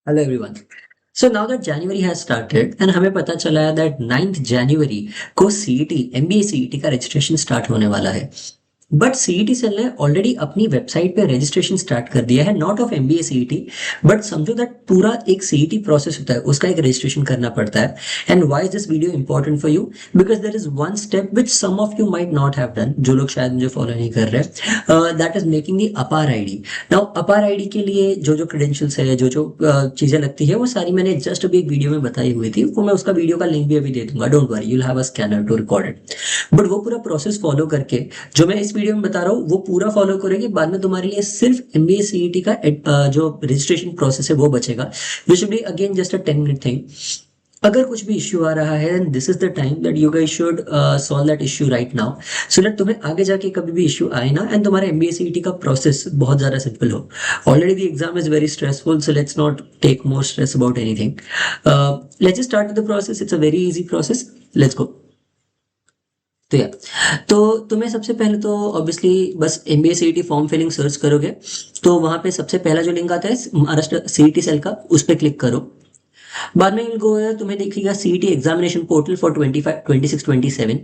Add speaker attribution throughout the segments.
Speaker 1: Hello everyone. So now that January has started and हमें पता चला है that 9th January को सीईटी एमबीए सीईटी का रजिस्ट्रेशन स्टार्ट होने वाला है। बट सीईटी सेल ने ऑलरेडी अपनी वेबसाइट पे रजिस्ट्रेशन स्टार्ट कर दिया है, not of MBA CET, but समझो दैट पूरा एक सीईटी प्रोसेस होता है, उसका एक रजिस्ट्रेशन करना पड़ता है। And why is this video important for you? Because there is one step which some of you might not have done, जो लोग शायद मुझे फॉलो नहीं कर रहे, that is making the APAAR ID. Now APAAR ID के लिए जो जो क्रेडेंशियल्स है, जो जो चीजें लगती है, वो सारी मैंने जस्ट अभी एक वीडियो में बताई हुई थी, वो मैं उसका वीडियो का लिंक भी अभी दे दूंगा। Don't worry, you'll have a scanner to record it. But वो पूरा प्रोसेस फॉलो करके जो मैं इस वीडियो में बता रहा हूँ वो पूरा फॉलो करेंगे, बाद में तुम्हारे लिए सिर्फ एमबीए सीईटी का जो रजिस्ट्रेशन प्रोसेस है वो बचेगा, which will be again just a 10 minute thing. अगर कुछ भी इश्यू आ रहा है, this is the time that you guys should solve that issue right now, so that तुम्हें आगे जाके कभी भी इश्यू आए ना, एंड तुम्हारा एमबीए सीईटी का प्रोसेस बहुत ज्यादा सिंपल हो। Already the exam is very stressful, so let's not take more stress about anything. Let's start with the process. It's a very easy process. Let's go. तो या तो तुम्हें सबसे पहले तो ऑब्वियसली बस MBA CET form filling search करोगे, तो वहां पे सबसे पहला जो लिंक आता है महाराष्ट्र सीईटी सेल का, उस पर क्लिक करो। बाद में गो, तुम्हें दिखेगा CET examination portal for 25 26 27।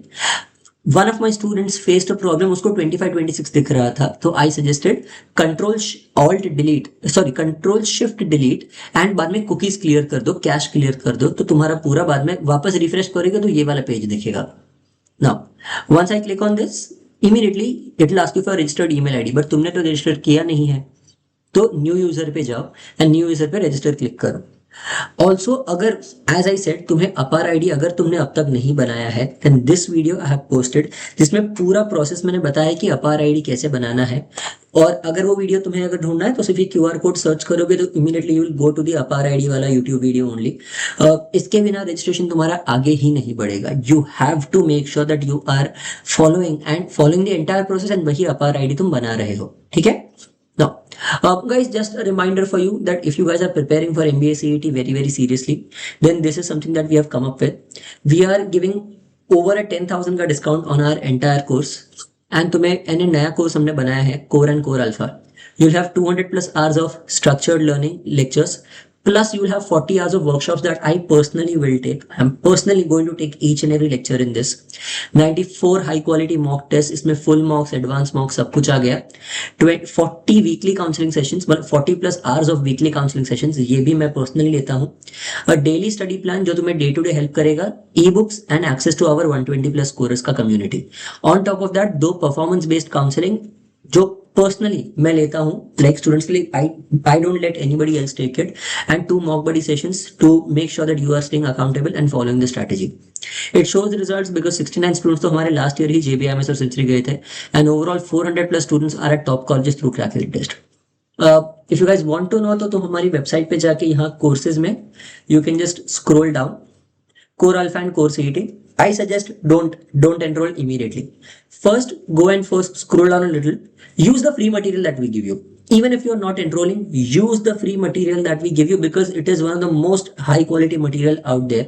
Speaker 1: One of my students faced a problem, उसको 25 26 दिख रहा था, तो I suggested control alt delete, sorry control shift delete, and बाद में कुकीज क्लियर कर दो, कैश क्लियर कर दो, तो तुम्हारा पूरा बाद में वापस रिफ्रेश करेगा तो ये वाला पेज दिखेगा। Now, once I click on this, immediately it will ask you for registered email ID, but तुमने तो रजिस्टर किया नहीं है, तो न्यू यूजर पे जाओ एंड न्यू यूजर पे रजिस्टर क्लिक करो। ऑल्सो अगर एज आई सेड तुम्हें अपार आईडी अगर तुमने अब तक नहीं बनाया है, then this video I have posted, जिसमें पूरा प्रोसेस मैंने बताया कि अपार आईडी कैसे बनाना है। और अगर वो वीडियो तुम्हें अगर ढूंढना है तो सिर्फ क्यूआर कोड सर्च करोगे तो immediately you will go to the APAAR ID वाला यूट्यूब वीडियो ओनली। इसके बिना रजिस्ट्रेशन तुम्हारा आगे ही नहीं बढ़ेगा। You have to make sure that you are following the entire process, and वही अपार आईडी तुम बना रहे हो। ठीक है। Now, guys, just a reminder for you that if you guys are preparing for MBA CET very seriously, then this is something that we have come up with. We are giving over a 10,000 का discount on our entire course, and तुम्हें N नया course हमने बनाया है, core and core alpha. You'll have 200 plus hours of structured learning lectures. Plus, you will have 40 hours of workshops that I personally will take. I'm personally going to take each and every lecture in this. 94 high quality mock tests, इसमें full mocks, advanced mocks सब कुछ आ गया। 40 weekly counseling sessions, मतलब 40 plus hours of weekly counseling sessions, ये भी मैं personally लेता हूँ। A daily study plan जो तुम्हें day to day help करेगा, e-books and access to our 120 plus courses का community. On top of that, 2 performance based counseling जो पर्सनली मैं लेता हूँ, लाइक स्टूडेंट्स के लिए। I don't let anybody else take it. And 2 mock buddy sessions to make sure that you are staying accountable and following the strategy. It shows results because 69 students तो हमारे last year ही JBMS और century गए थे, and overall 400 plus students are at top colleges through crack test. If you guys want to no तो हमारी website पे जाके यहाँ कोर्सेज में you can just scroll down, core alpha and core CET. I suggest don't enroll immediately. First, go and first scroll down a little. Use the free material that we give you. Even if you are not enrolling, use the free material that we give you because it is one of the most high quality material out there.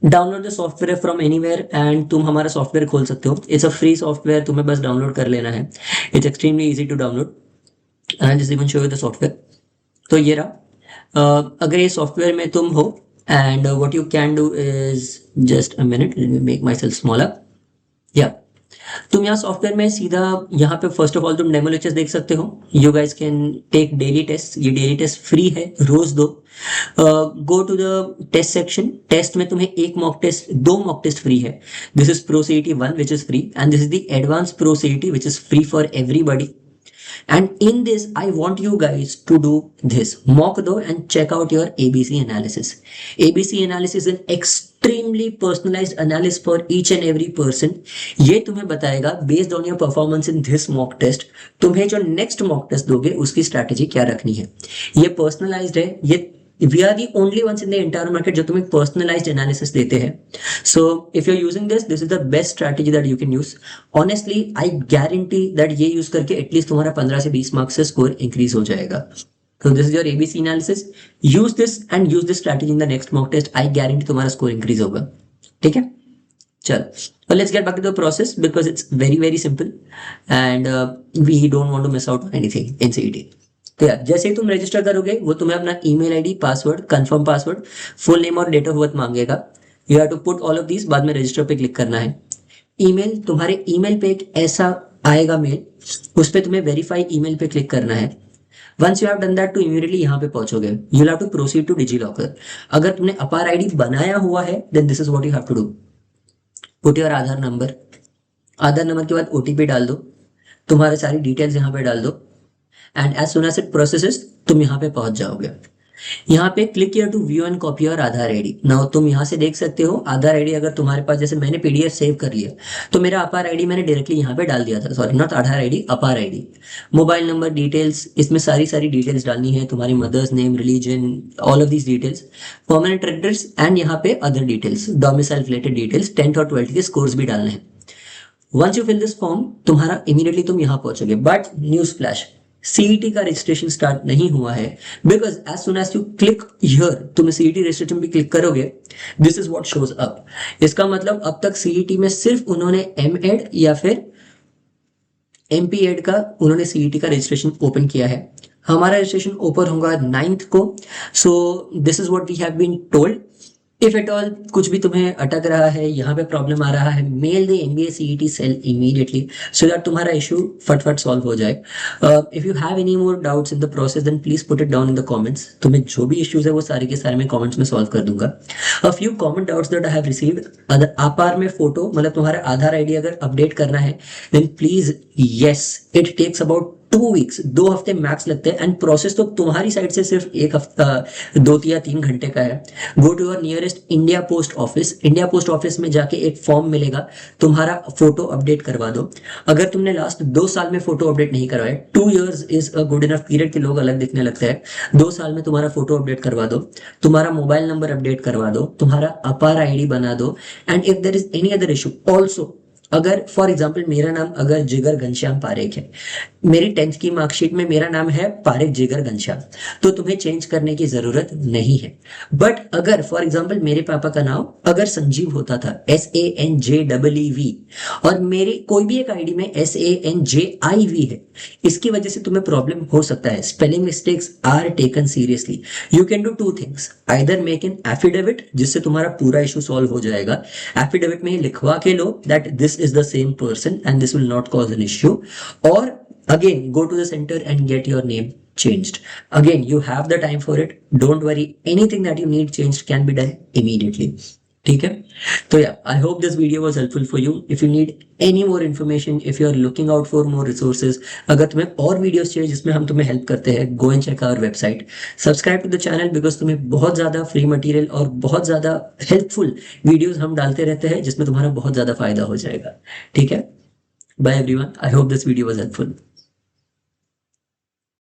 Speaker 1: Download the software from anywhere and तुम हमारा software खोल सकते हो। It's a free software, तुम्हें बस download कर लेना है। It's extremely easy to download and just even show you the software. तो ये रहा। अगर ये सॉफ्टवेयर में तुम हो, and what you can do is, just a minute, let me make myself smaller. Yeah, तुम यहाँ सॉफ्टवेयर में सीधा यहाँ पे फर्स्ट ऑफ ऑल तुम डेमो लेक्चर्स देख सकते हो। You guys can take daily test, ये डेली टेस्ट फ्री है, रोज दो। Go to the test section. Test में तुम्हें एक mock test, 2 mock test free है। This is pro CET 1 which is free, and this is the advance pro CET which is free for everybody. And in this, I want you guys to do this. Mock though and check out your ABC analysis. ABC analysis is an extremely personalized analysis for each and every person. ये तुम्हें बताएगा based on your performance in this mock test, तुम्हें जो next mock test दोगे उसकी strategy क्या रखनी है। ये personalized है, ये we are the only ones in the entire market जो तुम्हें personalized analysis देते हैं। So if you're using this, this is the best strategy that you can use. Honestly, I guarantee that ये use करके at least तुम्हारा 15 से 20 marks से score increase हो जाएगा। So this is your ABC analysis. Use this and use this strategy in the next mock test. I guarantee तुम्हारा score increase होगा। ठीक है, चल। So let's get back to the process because it's very simple and we don't want to miss out on anything in CET. तो यार जैसे ही तुम register करोगे वो तुम्हें अपना email ID, password, confirm password, full name और डेट ऑफ बर्थ मांगेगा। You have to put all of this, बाद में रजिस्टर पे क्लिक करना है। ईमेल, तुम्हारे ईमेल पे एक ऐसा आएगा मेल, उस पे तुम्हें वेरीफाई ईमेल पे क्लिक करना है। Once you have done that, तो इमीडिएटली यहाँ पे पहुंचोगे। You have to proceed to DigiLocker. अगर तुमने अपार आईडी बनाया हुआ है then this is what you have to do. Put your Aadhaar number. Aadhaar number के बाद ओटीपी डाल दो, तुम्हारे सारी डिटेल्स यहाँ पे डाल दो, and as soon as it processes तुम यहाँ पे पहुंच जाओगे। यहाँ पे click here to view and copy और आधार आईडी। नाउ तुम यहाँ से देख सकते हो आधार आईडी अगर तुम्हारे पास, जैसे मैंने पीडीएफ सेव कर लिया तो मेरा अपार आईडी मैंने डायरेक्टली यहाँ पे डाल दिया था, sorry not Aadhaar ID, APAAR ID. Mobile number details, इसमें सारी सारी डिटेल्स डालनी है, तुम्हारी mother's name, religion, all of these details, permanent address, and यहाँ पे other details, domicile related details, 10th और 12th के स्कोर्स भी डालने हैं। Once you fill this form, तुम्हारा इमीडिएटली तुम यहाँ पहुंचोगे। बट न्यूज फ्लैश, सीईटी का रजिस्ट्रेशन स्टार्ट नहीं हुआ है, because as soon as you click here, तुम सीईटी रजिस्ट्रेशन पे क्लिक करोगे, this is what shows up. इसका मतलब अब तक सीईटी में सिर्फ उन्होंने एमएड या फिर एमपीएड का उन्होंने सीईटी का रजिस्ट्रेशन ओपन किया है। हमारा रजिस्ट्रेशन ओपन होगा 9th को। So this is what we have been told. If at all कुछ भी तुम्हें अटक रहा है, यहाँ पे प्रॉब्लम आ रहा है, mail the MBA CET cell immediately so that तुम्हारा इशू फटफट सॉल्व हो जाए। If you have any more doubts in the process then please put it down in the comments. तुम्हें जो भी इश्यूज है वो सारे के सारे मैं कमेंट्स में सॉल्व कर दूंगा। A few common doubts that I have received, अगर आपार में फोटो मतलब तुम्हारा आधार आईडी अगर अपडेट करना है then please yes, it takes about 2 weeks, 2 हफ्ते मैक्स लगते हैं, एंड प्रोसेस तो तुम्हारी साइड से सिर्फ 1 हफ्ता, 2 या 3 घंटे का है। Go to your nearest India post office. India post office में जाके एक फॉर्म मिलेगा, तुम्हारा फोटो अपडेट करवा दो। अगर तुमने लास्ट 2 साल में फोटो अपडेट नहीं करवाए, 2 years is a good enough period के लोग अलग दिखने लगते हैं। 2 साल में तुम्हारा फोटो अपडेट करवा दो, तुम्हारा मोबाइल नंबर अपडेट करवा दो, तुम्हारा अपार आईडी बना दो, and if there is any other issue also, अगर फॉर एग्जाम्पल मेरा नाम अगर जिगर घनश्याम पारेख है, मेरी 10th की मार्कशीट में मेरा नाम है पारेख जिगर घनश्याम, तो तुम्हें चेंज करने की जरूरत नहीं है। बट अगर फॉर एग्जाम्पल मेरे पापा का नाम अगर संजीव होता था, SANJEEV, और मेरी कोई भी एक आईडी में SANJIV है, इसकी वजह से तुम्हें प्रॉब्लम हो सकता है। Spelling mistakes are taken seriously. You can do 2 things, either make an affidavit जिससे तुम्हारा पूरा इशू सॉल्व हो जाएगा। एफिडेविट में लिखवा के लो that this is the same person and this will not cause an issue, or again go to the center and get your name changed. Again you have the time for it, don't worry, anything that you need changed can be done immediately. ठीक है, तो yeah I hope this video was helpful for you. If you need any more information, if you are looking out for more resources, अगर तुम्हें और videos चाहिए जिसमें हम तुम्हें हेल्प करते हैं, go and check our website, subscribe to the channel, because तुम्हें बहुत ज़्यादा फ्री मटेरियल और बहुत ज़्यादा हेल्पफुल वीडियोज हम डालते रहते हैं जिसमें तुम्हारा बहुत ज़्यादा फायदा हो जाएगा। ठीक है, bye everyone, I hope this video was helpful.